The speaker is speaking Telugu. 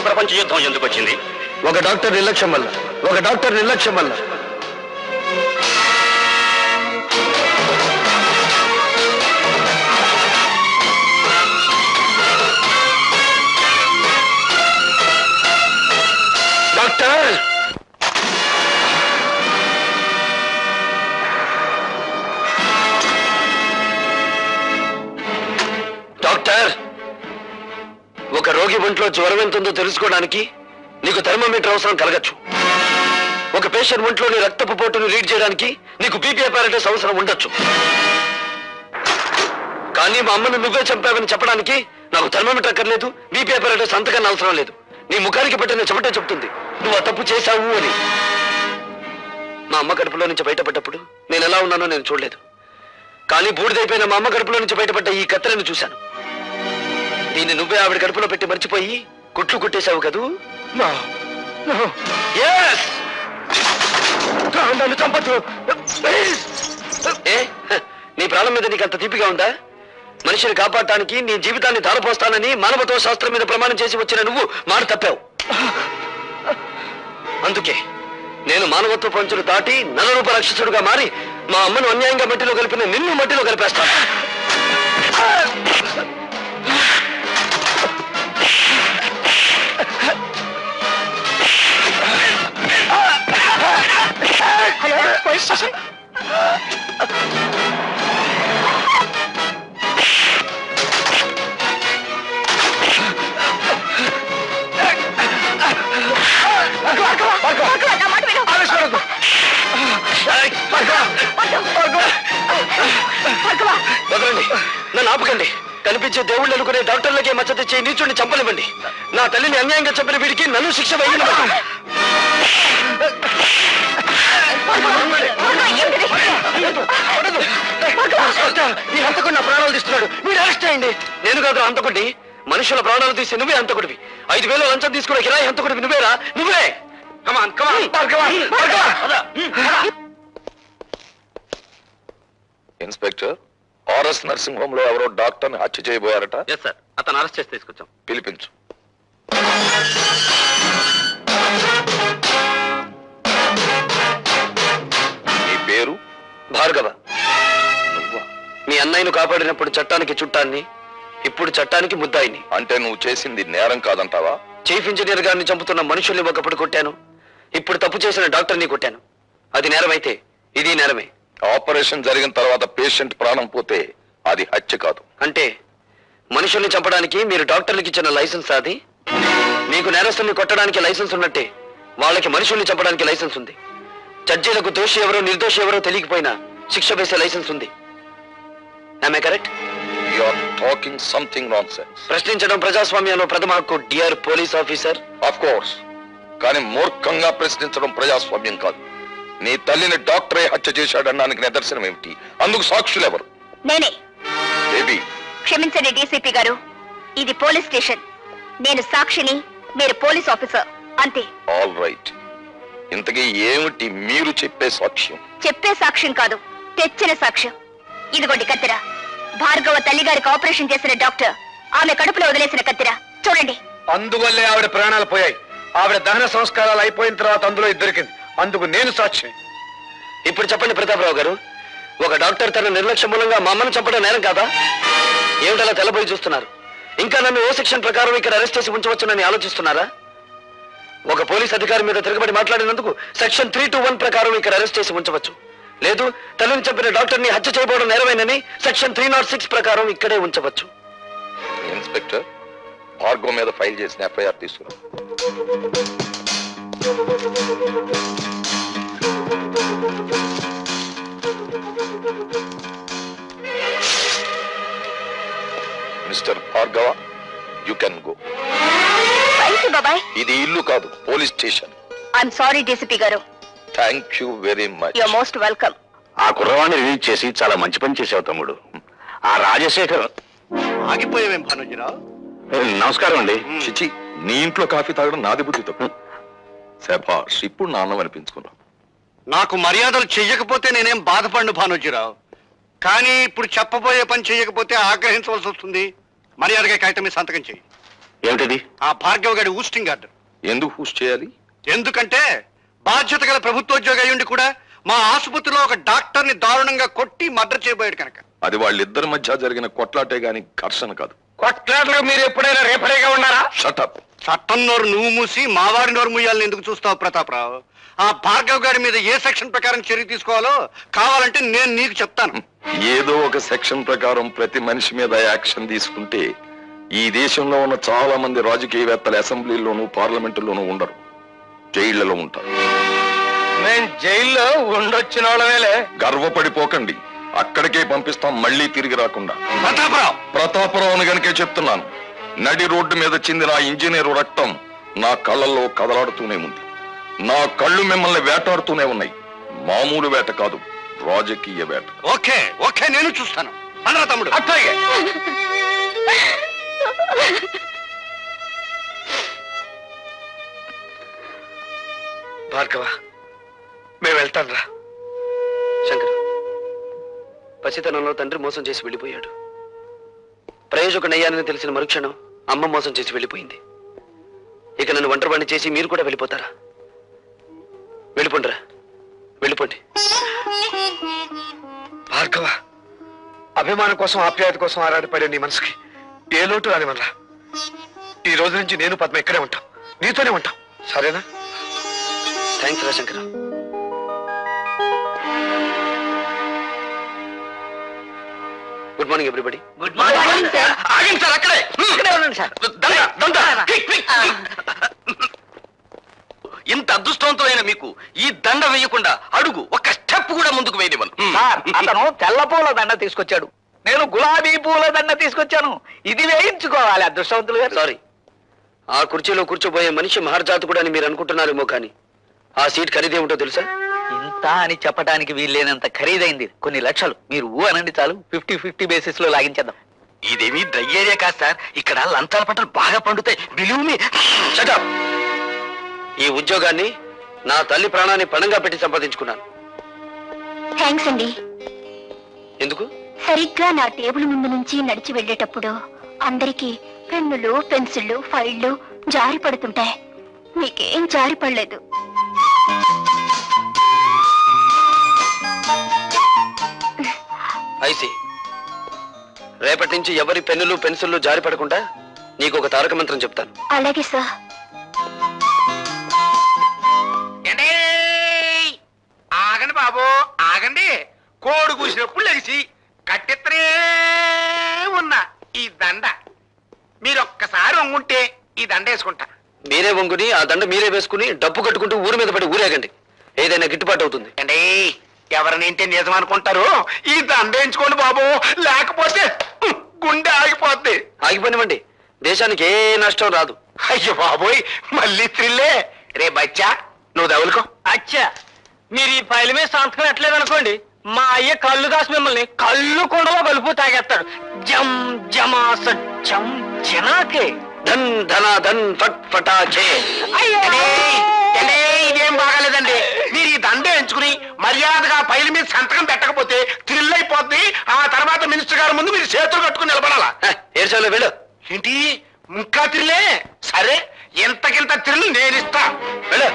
ప్రపంచ యుద్ధం ఎందుకు వచ్చింది? ఒక డాక్టర్ నిర్లక్ష్యం వల్ల. డాక్టర్ డాక్టర్ ఒక రోగి ఒంట్లో జ్వరం ఎంతుందో తెలుసుకోవడానికి నీకు థర్మోమీటర్ అవసరం కలగచ్చు. ఒక పేషెంట్ ఒంట్లోని రక్తపు పోటును రీడ్ చేయడానికి నీకు బీపీ అపారటస్ అవసరం ఉండొచ్చు. కానీ మా అమ్మను నువ్వే చంపావని చెప్పడానికి నాకు థర్మోమీటర్ అక్కర్లేదు, బీపీ అపారటస్ అంతకన్నా అవసరం లేదు. నీ ముఖానికి పెట్టిన చెమటే చెప్తుంది నువ్వు ఆ తప్పు చేశావు అని. మా అమ్మ కడుపులో నుంచి బయటపడ్డప్పుడు నేను ఎలా ఉన్నానో నేను చూడలేదు. కానీ బూడిదైపోయిన మా అమ్మ కడుపులో నుంచి బయటపడ్డ ఈ కత్తెరను చూశాను. దీన్ని నువ్వే ఆవిడ కడుపులో పెట్టి మర్చిపోయి కుట్లు కుట్టేశావు కదూ? నీ ప్రాణం మీద నీకు అంత తీపిగా ఉందా? మనిషిని కాపాడటానికి నీ జీవితాన్ని ధారపోస్తానని మానవత్వ శాస్త్రం మీద ప్రమాణం చేసి వచ్చిన నువ్వు మాట తప్పావు. అందుకే నేను మానవత్వ పంచులు దాటి నరరూప రాక్షసుడుగా మారి మా అమ్మను అన్యాయంగా మట్టిలో కలిపిన నిన్ను మట్టిలో కలిపేస్తాను. వదలండి, నన్ను ఆపకండి. కనిపించే దేవుళ్ళు అనుకునే డాక్టర్లకే మచ్చ తెచ్చి నీచుడిని చంపనివ్వండి. నా తల్లిని అన్యాయంగా చంపిన వీడికి నన్ను శిక్ష వేయనివ్వండి. ఈ హంతకుడు నా ప్రాణాలు తీస్తున్నాడు, మీరు అరెస్ట్ అయ్యండి. నేను కాదు హంతకుడిని, మనుషుల ప్రాణాలు తీసి నువ్వే హంతకుడివి. 5,000 లంచం తీసుకునే కిరాయి హంతకుడివి నువ్వేరా? నువ్వే. ఇన్స్పెక్టర్, ఆర్ఎస్ నర్సింగ్ హోమ్ లో ఎవరో డాక్టర్ ని హత్య చేయబోయారట. అతను అరెస్ట్ చేసి తీసుకొచ్చాం. పిలిపించు. నీ పేరు? భార్గవ. నువ్వా? మీ అన్నయ్యను కాపాడినప్పుడు చట్టానికి చుట్టాన్ని, ఇప్పుడు చట్టానికి ముద్దాయిని. అంటే నువ్వు చేసింది నేరం కాదంటావా? చీఫ్ ఇంజనీర్ గారిని చంపుతున్న మనుషుల్ని ఒకప్పుడు కొట్టాను, ఇప్పుడు తప్పు చేసిన డాక్టర్ని కొట్టాను. అది నేరమైతే ఇది నేరమే. ఆపరేషన్ జరిగిన తర్వాత పేషెంట్ ప్రాణం పోతే అది హత్య కాదు. అంటే మనుషుల్ని చంపడానికి మీరు డాక్టర్లకి ఇచ్చిన లైసెన్స్ అది? మీకు నేరస్తుల్ని కొట్టడానికి లైసెన్స్ ఉన్నట్టే వాళ్ళకి మనుషుల్ని చంపడానికి లైసెన్స్ ఉంది. జడ్జీలకు దోషి ఎవరో నిర్దోషి ఎవరో తెలియకపోయినా శిక్ష వేసే లైసెన్స్ ఉంది. Am I correct? You are talking something nonsense. ప్రశ్నించడం ప్రజాస్వామ్యంలో ప్రథమ హక్కు, dear police officer. Of course, కానీ మూర్ఖంగా ప్రశ్నించడం ప్రజాస్వామ్యం కాదు. నీ తల్లిని డాక్టరే హత్య చేశాడనడానికి నిదర్శనం ఏమిటి? అందుకు సాక్షులు ఎవరు? నేనే. బేబీ, క్షమించండి డీసీపీ గారు, ఇది పోలీస్ స్టేషన్. నేను సాక్షిని, మీరు పోలీస్ ఆఫీసర్, అంతే. All right. ఇంతకీ ఏమిటి మీరు చెప్పే సాక్ష్యం? చెప్పే సాక్ష్యం కాదు, తెచ్చిన సాక్ష్యం. ఇదిగోండి కత్తిర. భార్గవ తల్లిగారికి ఆపరేషన్ చేసిన డాక్టర్ ఆమె కడుపులో వదిలేసిన కత్తిర చూడండి. అందువల్లే ఆవిడ ప్రాణాలు పోయాయి. ఆవిడ దహన సంస్కారాలు అయిపోయిన తర్వాత అందులో దొరికింది. అందుకు నేను సాక్షి. ఇప్పుడు చెప్పండి ప్రతాపరావు గారు, ఒక డాక్టర్ తన నిర్లక్ష్యం మూలంగా మా అమ్మను చంపడం నేరం కాదా? ఏమిటలా తెల్లబోయి చూస్తున్నారు? ఇంకా నన్ను ఓ సెక్షన్ ప్రకారం ఇక్కడ అరెస్ట్ చేసి ఉంచవచ్చునని ఆలోచిస్తున్నారా? ఒక పోలీస్ అధికారి మీద తిరగబడి మాట్లాడినందుకు సెక్షన్ 321 ప్రకారం ఇక్కడ అరెస్ట్ చేసి ఉంచవచ్చు. లేదు, తల్లిని చంపిన డాక్టర్ని హత్య చేయబోవడం నేరమేనని సెక్షన్ 306 ప్రకారం ఇక్కడే ఉంచవచ్చు. ఇన్స్పెక్టర్, భార్గవ్ మీద ఫైల్ చేసిన ఎఫ్ఐఆర్ తీసుకురా. Mister Bhargava, you can go. ఇది ఇల్లు కాదు, police station. I'm sorry DCP garu. Thank you very much. You are most welcome. ఆ కుర్రవాణ్ణి రిలీజ్ చేసి చాలా మంచి పని చేసావు తమ్ముడు. ఆ రాజశేఖర్ ఆగిపోయావేం భానుజీరావు? నమస్కారం అండి. చిచి, నీ ఇంట్లో కాఫీ తాగడం నాది బుద్ధి తప్పు. శభాష్, ఇప్పుడు నాన్న అనిపించుకున్నావు. నాకు మర్యాదలు చెయ్యకపోతే నేనేం బాధపడను భానుజీరావు, కానీ ఇప్పుడు చెప్పబోయే పని చెయ్యకపోతే ఆగ్రహించవలసి వస్తుంది. మర్యాదగా కాగితం మీద సంతకం చెయ్యి. ఏమిటది? ఆ భార్గవ్ గారి ఊస్టింగ్ ఆర్డర్. ఎందుకు హూస్ చేయాలి? ఎందుకంటే బాధ్యత గల ప్రభుత్వోద్యోగి అయ్యుండి కూడా మా ఆసుపత్రిలో ఒక డాక్టర్ ని దారుణంగా కొట్టి మర్డర్ చేయబోయాడు కనుక. అది వాళ్ళిద్దరి మధ్య జరిగిన కొట్లాటే గాని ఘర్షణ కాదు. కొట్లాటలో మీరు ఎప్పుడైనా రేపరేగా ఉన్నారా? షటప్. చట్టం నోరు నువ్వు మూసి మా వారి నోరు మూయాలని ఎందుకు చూస్తావు ప్రతాపరావు? ఆ భార్గవ్ గారి మీద ఏ సెక్షన్ ప్రకారం చర్య తీసుకోవాలో కావాలంటే నేను నీకు చెప్తాను. ఏదో ఒక సెక్షన్ ప్రకారం ప్రతి మనిషి మీద యాక్షన్ తీసుకుంటే ఈ దేశంలో ఉన్న చాలా మంది రాజకీయవేత్తలు అసెంబ్లీలోనూ పార్లమెంటులోనూ ఉండరు, జైళ్లలో ఉంటారు. నేను జైల్లో ఉండొచ్చిన వాళ్ళవేలే. గర్వపడిపోకండి, అక్కడికే పంపిస్తాం, మళ్ళీ తిరిగి రాకుండా. ప్రతాపరావు, ప్రతాపరావుని గనుకే చెప్తున్నాను. నడి రోడ్డు మీద చిందిన ఆ ఇంజనీరు రక్తం నా కళ్ళల్లో కదలాడుతూనే ఉంది. నా కళ్ళు మిమ్మల్ని వేటాడుతూనే ఉన్నాయి. మామూలు వేట కాదు, రాజకీయ వేట. ఓకే ఓకే, నేను చూస్తాను. అనరా తమ్ముడు. అట్లాగే. భార్గవ, మేము వెళ్తాం రా. శంకర్, పసితనంలో తండ్రి మోసం చేసి వెళ్ళిపోయాడు. ప్రయోజకుడయ్యానని తెలిసిన మరుక్షణం అమ్మ మోసం చేసి వెళ్ళిపోయింది. ఇక నన్ను ఒంటరివాణ్ణి చేసి మీరు కూడా వెళ్ళిపోతారా? వెళ్ళిపోండిరా, వెళ్ళిపోండి. భార్గవ, అభిమానం కోసం ఆప్యాయత కోసం ఆరాటపడే నీ మనసుకి ఏ లోటు రాని వల్ల ఈ రోజు నుంచి నేను పద్మ ఇక్కడే ఉంటాం, నీతోనే ఉంటాం, సరేనా? థ్యాంక్స్ రా Shankar. Good morning everybody. Good morning sir. ఆగండి సార్, అక్కడే ఉండండి సార్. ఇంత అదృష్టవంతమైన మీకు ఈ దండ వేయకుండా అడుగు ఒక్క స్టెప్ కూడా ముందుకు వేయనివ్వను. సార్, అతను తెల్ల పూల దండ తీసుకొచ్చాడు, నేను గులాబీ పూల దండ తీసుకొచ్చాను. ఇది వేయించుకోవాలి అదృష్టవంతులు గారు. సారీ, ఆ కుర్చీలో కూర్చోబోయే మనిషి మహర్జాతకుడు అని మీరు అనుకుంటున్నారేమో, కానీ ఆ సీట్ ఖరీదేమిటో తెలుసా? ఇంత అని చెప్పడానికి వీల్లేనంత ఖరీదైంది. కొన్ని లక్షలు. మీరు ఊ అనండి చాలు, 50-50 బేసిస్ లో లాగించేద్దాం. ఇదేమీ డ్రై ఏరియా కాదు సార్, ఇక్కడ లంచాల పంటలు బాగా పండుతాయి. Believe me. Shut up. ఈ ఉద్యోగాన్ని నా తల్లి ప్రాణాన్ని పణంగా పెట్టి సంపాదించుకున్నాను. థ్యాంక్స్ అండి. ఎందుకు? సరిగ్గా నా టేబుల్ ముందు నుంచి నడిచి వెళ్ళేటప్పుడు అందరికీ పెన్నులు, పెన్సిళ్ళు, ఫైళ్లు జారి పడుతుంటాయి. మీకేం జారి పడలేదు. ఐసి, రేపటి నుంచి ఎవరి పెన్నులు పెన్సిళ్ళు జారి పడకుండా నీకు ఒక తారక మంత్రం చెప్తాను. అలాగే సార్. ఆగండి బాబు, ఆగండి. కోడి కూసినప్పుడు లెగిసి కట్టెత్తనే ఉన్న ఈ దండ మీరొక్కసారి వంగుంటే ఈ దండ వేసుకుంటా. మీరే వంగుని ఆ దండ మీరే వేసుకుని డబ్బు కట్టుకుంటూ ఊరి మీద పడి ఊరేగండి. ఏదైనా గిట్టుబాటు అవుతుంది. అంటే ఎవరిని ఏంటి నిజం అనుకుంటారు? ఈ దండ వేయించుకోండి బాబు, లేకపోతే గుండె ఆగిపోద్ది. ఆగిపోనివ్వండి, దేశానికి ఏ నష్టం రాదు. అయ్యో బాబోయ్, మళ్ళీ త్రిల్లే. రే బచ్చా, నువ్వు దవులుకో. అచ్చా, మీరు ఈ ఫైల్ మీద సంతకం ఎట్లేదు అనుకోండి, మా అయ్య కళ్ళు కాసి మిమ్మల్ని కళ్ళు కుండలో కలుపు తాగేస్తాడు. జం జమా సత్యం జనాకే. ధన్ ధన ధన్ ఫట్ ఫటాచే. ఇదేం బాగాలేదండి. మీరు ఈ దండ ఎంచుకుని మర్యాదగా ఫైల్ మీద సంతకం పెట్టకపోతే థ్రిల్ అయిపోద్ది. ఆ తర్వాత మినిస్టర్ గారి ముందు మీరు చేతులు కట్టుకుని నిలబడాలా. ఏడ్చాలో వెళ్ళు. ఏంటి ఇంకా థ్రిల్లే? సరే, ఇంతకింత థ్రిల్ నేను ఇస్తా. వెళ్ళు.